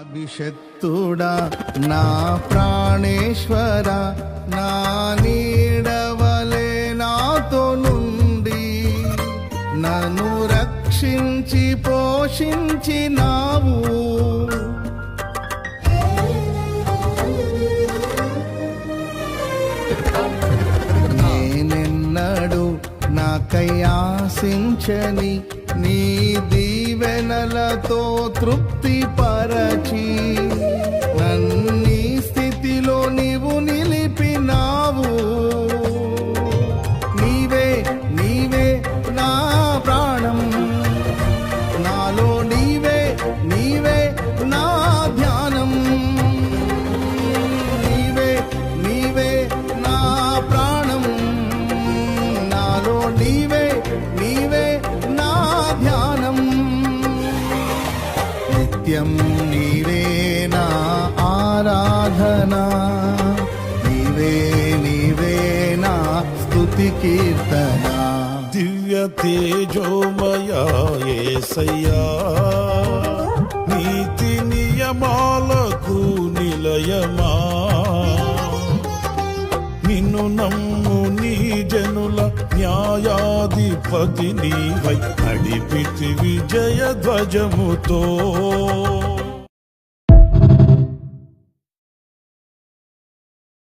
అభిషక్తుడా నా ప్రాణేశ్వర నా నీడవలే నాతో నుండి నన్ను రక్షించి పోషించినావు. నేనెన్నడు నాకై ఆశించని నీ దీవెనలతో తృప్తి పరచి నన్నీ స్థితిలో నీవు నిలిపినావు. నీవే నీవే నా ప్రాణం, నాలో నీవే నీవే నా ధ్యానం. నీవే నీవే నా ప్రాణం, నాలో నీవే నీవే నా ధ్యానం. నిత్యం నీవే నా ఆరాధనా, నీవే నీవే నా స్తుతి కీర్తనా. దివ్య తేజోమయా యేసయ్యా, నీతి నియమాలకు నిలయమా, నిన్ను నమ్ము నీ జనుల న్యాయాధిపతి నీవై నడిపితి విజయ ధ్వజముతో.